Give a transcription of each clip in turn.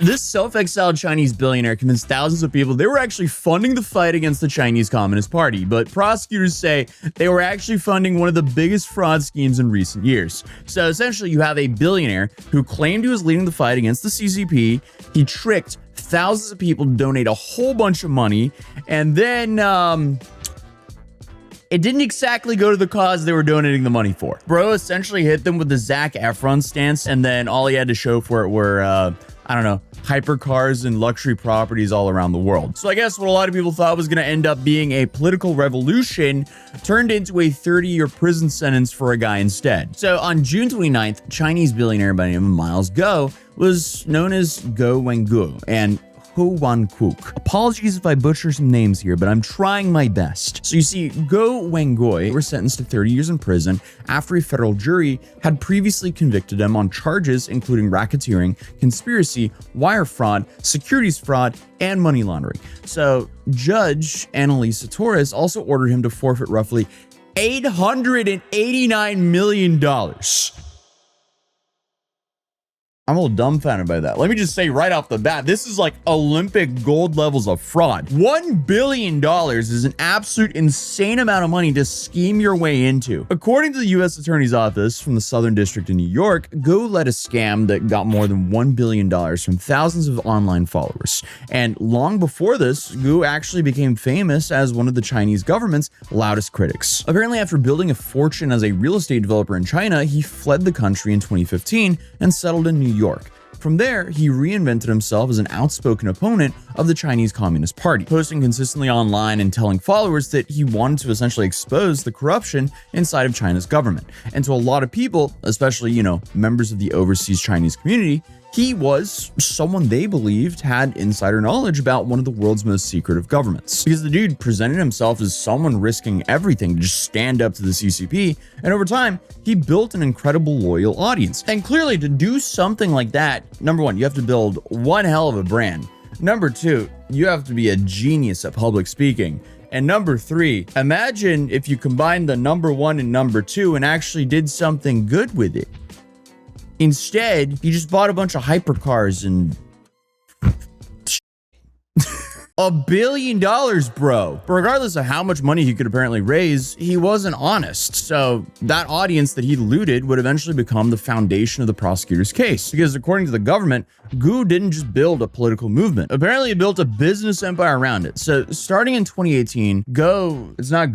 This self-exiled Chinese billionaire convinced thousands of people they were actually funding the fight against the Chinese Communist Party, but prosecutors say they were actually funding one of the biggest fraud schemes in recent years. So essentially, you have a billionaire who claimed he was leading the fight against the CCP. He tricked thousands of people to donate a whole bunch of money, and then it didn't exactly go to the cause they were donating the money for. Bro essentially hit them with the Zac Efron stance, and then all he had to show for it were, I don't know, hypercars and luxury properties all around the world. So I guess what a lot of people thought was going to end up being a political revolution turned into a 30-year prison sentence for a guy instead. So on June 29th, Chinese billionaire by the name of Miles Guo was known as Guo Wengu and Ho Wan Kook. Apologies if I butcher some names here, but I'm trying my best. So you see, Guo Wengu were sentenced to 30 years in prison after a federal jury had previously convicted him on charges including racketeering, conspiracy, wire fraud, securities fraud, and money laundering. So Judge Annalisa Torres also ordered him to forfeit roughly $889 million. I'm a little dumbfounded by that. Let me just say right off the bat, this is like Olympic gold levels of fraud. $1 billion is an absolute insane amount of money to scheme your way into. According to the U.S. Attorney's Office from the Southern District in New York, Guo led a scam that got more than $1 billion from thousands of online followers. And long before this, Guo actually became famous as one of the Chinese government's loudest critics. Apparently, after building a fortune as a real estate developer in China, he fled the country in 2015 and settled in New York. From there, he reinvented himself as an outspoken opponent of the Chinese Communist Party, posting consistently online and telling followers that he wanted to essentially expose the corruption inside of China's government. And to a lot of people, especially, members of the overseas Chinese community, he was someone they believed had insider knowledge about one of the world's most secretive governments. Because the dude presented himself as someone risking everything to just stand up to the CCP, and over time, he built an incredible loyal audience. And clearly, to do something like that, number one, you have to build one hell of a brand. Number two, you have to be a genius at public speaking. And number three, imagine if you combined the number one and number two and actually did something good with it. Instead, he just bought a bunch of hypercars and $1 billion, bro. But regardless of how much money he could apparently raise, he wasn't honest. So that audience that he looted would eventually become the foundation of the prosecutor's case. Because according to the government, Guo didn't just build a political movement. Apparently, he built a business empire around it. So starting in 2018, it's not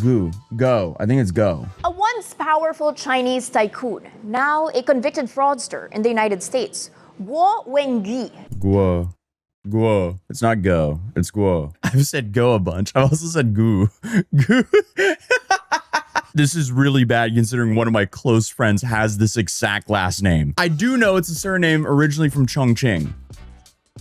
Go, I think it's Go. A once powerful Chinese tycoon, now a convicted fraudster in the United States, Guo Wengu. Guo. It's not Go. It's Guo. I've said Go a bunch. I've also said Goo. Goo. This is really bad considering one of my close friends has this exact last name. I do know it's a surname originally from Chongqing,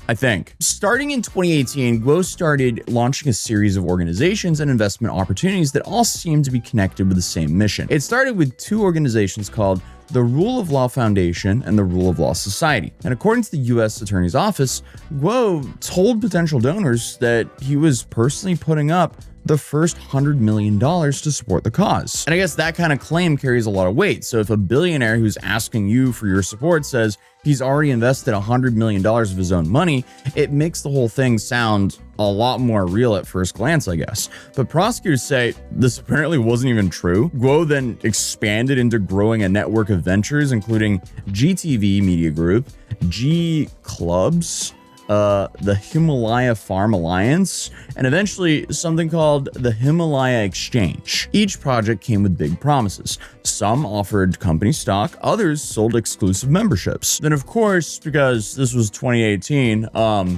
I think. Starting in 2018, Guo started launching a series of organizations and investment opportunities that all seem to be connected with the same mission. It started with two organizations called the Rule of Law Foundation and the Rule of Law Society. And according to the U.S. Attorney's Office, Guo told potential donors that he was personally putting up the first $100 million to support the cause. And I guess that kind of claim carries a lot of weight. So if a billionaire who's asking you for your support says he's already invested $100 million of his own money, it makes the whole thing sound a lot more real at first glance, I guess. But prosecutors say this apparently wasn't even true. Guo then expanded into growing a network of ventures, including GTV Media Group, G Clubs, the Himalaya Farm Alliance, and eventually something called the Himalaya Exchange. Each project came with big promises. Some offered company stock, others sold exclusive memberships. Then of course, because this was 2018,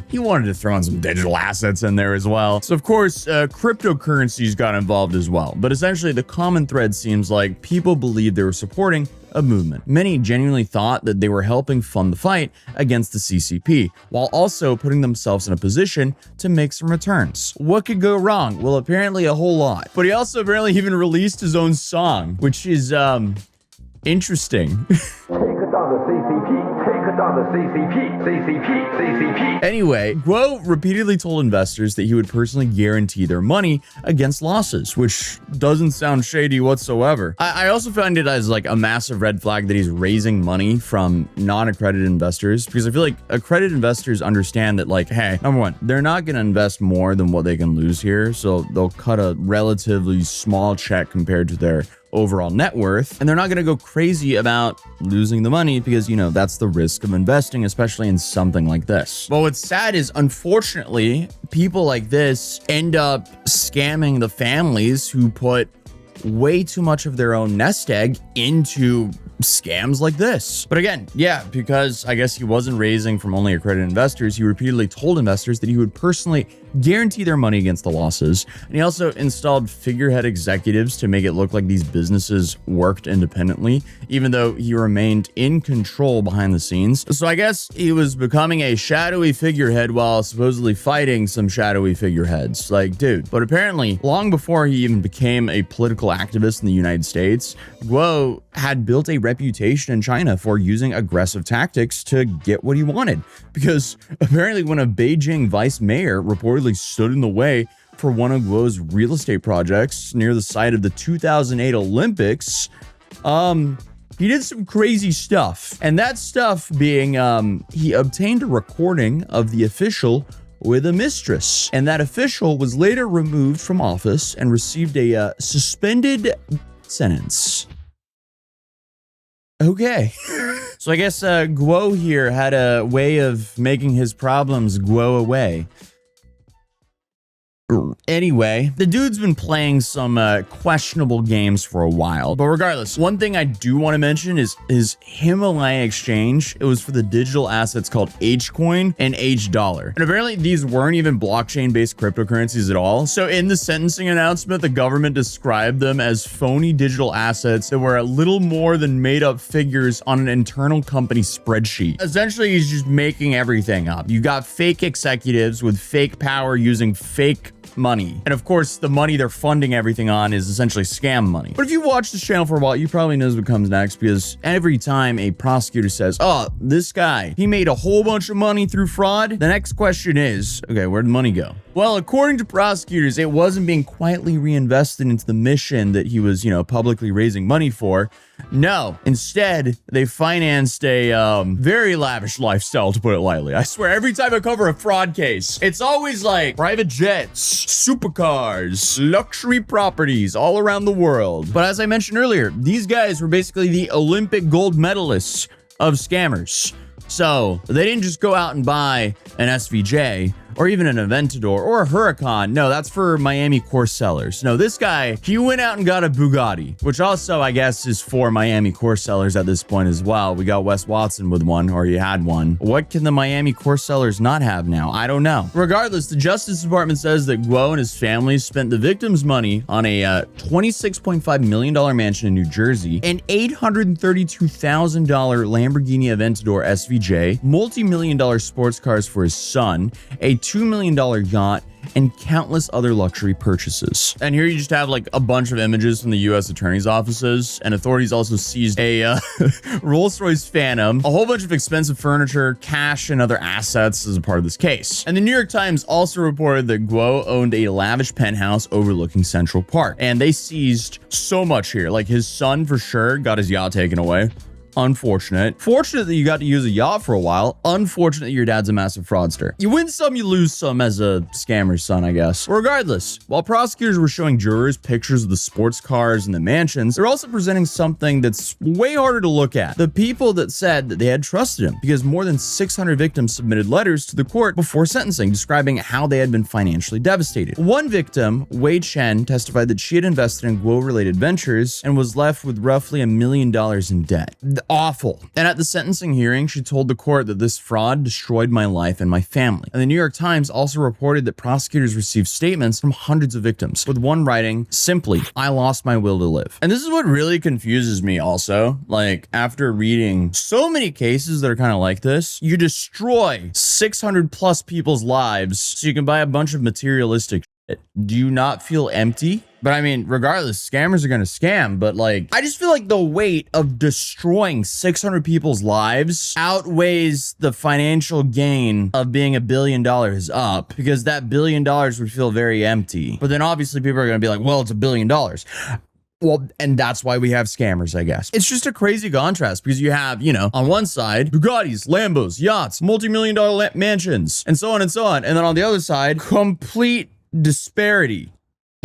he wanted to throw in some digital assets in there as well. So of course, cryptocurrencies got involved as well. But essentially the common thread seems like people believed they were supporting a movement. Many genuinely thought that they were helping fund the fight against the CCP, while also putting themselves in a position to make some returns. What could go wrong? Well, apparently a whole lot. But he also apparently even released his own song, which is, interesting. Take down the CCP, take Anyway, Guo repeatedly told investors that he would personally guarantee their money against losses, which doesn't sound shady whatsoever. I also find it as like a massive red flag that he's raising money from non-accredited investors, because I feel like accredited investors understand that, like, hey, number one, they're not going to invest more than what they can lose here, so they'll cut a relatively small check compared to their overall net worth, and they're not going to go crazy about losing the money because, you know, that's the risk of investing, especially in something like this. But what's sad is, unfortunately, people like this end up scamming the families who put way too much of their own nest egg into scams like this. But again, yeah, because I guess he wasn't raising from only accredited investors, he repeatedly told investors that he would personally guarantee their money against the losses. And he also installed figurehead executives to make it look like these businesses worked independently, even though he remained in control behind the scenes. So I guess he was becoming a shadowy figurehead while supposedly fighting some shadowy figureheads. Like, dude. But apparently, long before he even became a political activist in the United States, Guo had built a reputation in China for using aggressive tactics to get what he wanted. Because apparently when a Beijing vice mayor reportedly stood in the way for one of Guo's real estate projects near the site of the 2008 Olympics, he did some crazy stuff. And that stuff being, he obtained a recording of the official with a mistress. And that official was later removed from office and received a suspended sentence. Okay. So I guess Guo here had a way of making his problems go away. Anyway, the dude's been playing some questionable games for a while, but regardless, one thing I do want to mention is his Himalaya exchange. It was for the digital assets called H-Coin and H-Dollar. And apparently these weren't even blockchain-based cryptocurrencies at all. So in the sentencing announcement, the government described them as phony digital assets that were a little more than made-up figures on an internal company spreadsheet. Essentially, he's just making everything up. You got fake executives with fake power using fake money. And of course, the money they're funding everything on is essentially scam money. But if you've watched this channel for a while, you probably knows what comes next, because every time a prosecutor says, oh, this guy, he made a whole bunch of money through fraud, the next question is, okay, where'd the money go? Well, according to prosecutors, it wasn't being quietly reinvested into the mission that he was, publicly raising money for. No, instead, they financed a very lavish lifestyle, to put it lightly. I swear, every time I cover a fraud case, it's always like private jets, supercars, luxury properties all around the world. But as I mentioned earlier, these guys were basically the Olympic gold medalists of scammers. So they didn't just go out and buy an SVJ or even an Aventador or a Huracan. No, that's for Miami course sellers. No, this guy, he went out and got a Bugatti, which also, I guess, is for Miami course sellers at this point as well. We got Wes Watson with one, or he had one. What can the Miami course sellers not have now? I don't know. Regardless, the Justice Department says that Guo and his family spent the victim's money on a $26.5 million mansion in New Jersey, an $832,000 Lamborghini Aventador SVJ, multi-million-dollar sports cars for his son, a $2 million yacht, and countless other luxury purchases. And here you just have like a bunch of images from the U.S. attorney's offices, and authorities also seized a Rolls-Royce Phantom, a whole bunch of expensive furniture, cash, and other assets as a part of this case. And the New York Times also reported that Guo owned a lavish penthouse overlooking Central Park, and they seized so much here. Like, his son for sure got his yacht taken away. Unfortunate. Fortunate that you got to use a yacht for a while. Unfortunate that your dad's a massive fraudster. You win some, you lose some as a scammer's son, I guess. Regardless, while prosecutors were showing jurors pictures of the sports cars and the mansions, they're also presenting something that's way harder to look at. The people that said that they had trusted him, because more than 600 victims submitted letters to the court before sentencing describing how they had been financially devastated. One victim, Wei Chen, testified that she had invested in Guo-related ventures and was left with roughly $1 million in debt. Awful. And at the sentencing hearing, she told the court that this fraud destroyed my life and my family. And the New York Times also reported that prosecutors received statements from hundreds of victims, with one writing, simply, I lost my will to live. And this is what really confuses me also. Like, after reading so many cases that are kind of like this, you destroy 600 plus people's lives so you can buy a bunch of materialistic shit. Do you not feel empty? But I mean, regardless, scammers are going to scam. But like, I just feel like the weight of destroying 600 people's lives outweighs the financial gain of being $1 billion up, because that $1 billion would feel very empty. But then obviously people are going to be like, well, it's $1 billion. Well, and that's why we have scammers, I guess. It's just a crazy contrast because you have, you know, on one side, Bugattis, Lambos, yachts, multi-million-dollar mansions, and so on and so on. And then on the other side, complete disparity.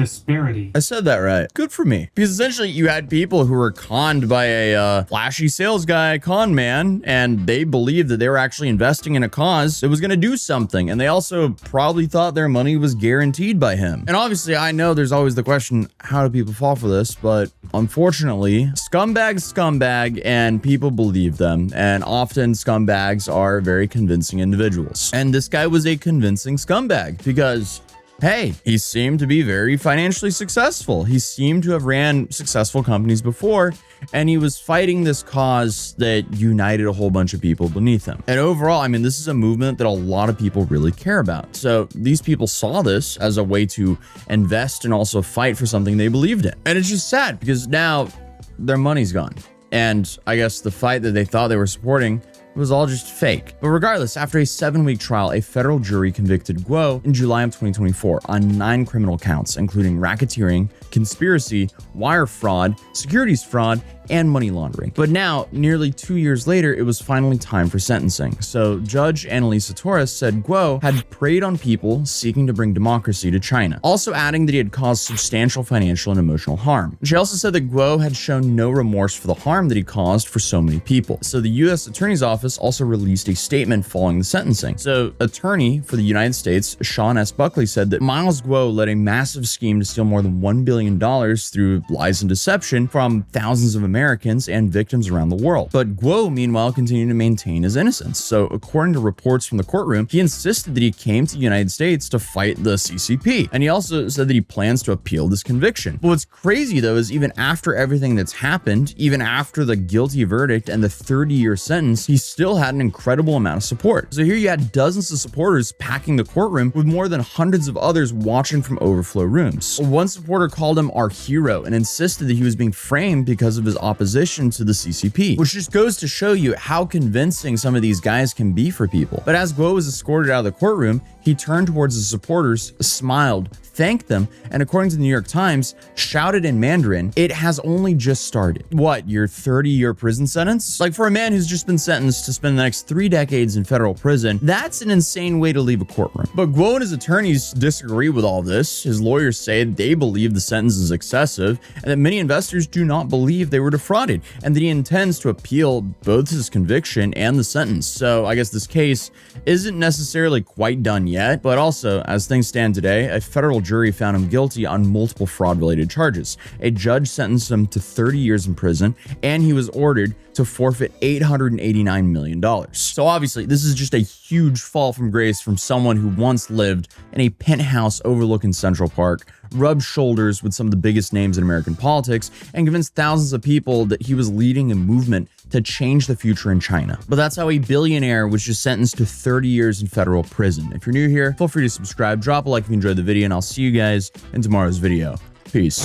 I said that right. Good for me. Because essentially you had people who were conned by a flashy sales guy, con man, and they believed that they were actually investing in a cause that was going to do something. And they also probably thought their money was guaranteed by him. And obviously I know there's always the question, how do people fall for this? But unfortunately, scumbag, and people believe them. And often scumbags are very convincing individuals. And this guy was a convincing scumbag because, hey, he seemed to be very financially successful. He seemed to have ran successful companies before, and he was fighting this cause that united a whole bunch of people beneath him. And overall, I mean, this is a movement that a lot of people really care about. So these people saw this as a way to invest and also fight for something they believed in. And it's just sad because now their money's gone. And I guess the fight that they thought they were supporting was all just fake. But regardless, after a 7-week trial, a federal jury convicted Guo in July of 2024 on 9 criminal counts, including racketeering, conspiracy, wire fraud, securities fraud, and money laundering. But now, nearly 2 years later, it was finally time for sentencing. So Judge Annalisa Torres said Guo had preyed on people seeking to bring democracy to China, also adding that he had caused substantial financial and emotional harm. She also said that Guo had shown no remorse for the harm that he caused for so many people. So the U.S. Attorney's Office also released a statement following the sentencing. So attorney for the United States, Sean S. Buckley, said that Miles Guo led a massive scheme to steal more than $1 billion through lies and deception from thousands of Americans and victims around the world. But Guo, meanwhile, continued to maintain his innocence. So according to reports from the courtroom, he insisted that he came to the United States to fight the CCP. And he also said that he plans to appeal this conviction. But what's crazy though is even after everything that's happened, even after the guilty verdict and the 30-year sentence, he still had an incredible amount of support. So here you had dozens of supporters packing the courtroom with more than hundreds of others watching from overflow rooms. One supporter called him our hero and insisted that he was being framed because of his opposition to the CCP, which just goes to show you how convincing some of these guys can be for people. But as Guo was escorted out of the courtroom, he turned towards the supporters, smiled, thanked them, and according to the New York Times, shouted in Mandarin, "It has only just started." What, your 30-year prison sentence? Like, for a man who's just been sentenced to spend the next 3 decades in federal prison, that's an insane way to leave a courtroom. But Guo and his attorneys disagree with all this. His lawyers say they believe the sentence is excessive, and that many investors do not believe they were defrauded, and that he intends to appeal both his conviction and the sentence. So I guess this case isn't necessarily quite done yet, but also, as things stand today, a federal jury found him guilty on multiple fraud-related charges. A judge sentenced him to 30 years in prison, and he was ordered to forfeit $889 million. So obviously, this is just a huge fall from grace from someone who once lived in a penthouse overlooking Central Park, rubbed shoulders with some of the biggest names in American politics, and convinced thousands of people that he was leading a movement to change the future in China. But that's how a billionaire was just sentenced to 30 years in federal prison. If you're new here, feel free to subscribe, drop a like if you enjoyed the video, and I'll see you guys in tomorrow's video. Peace.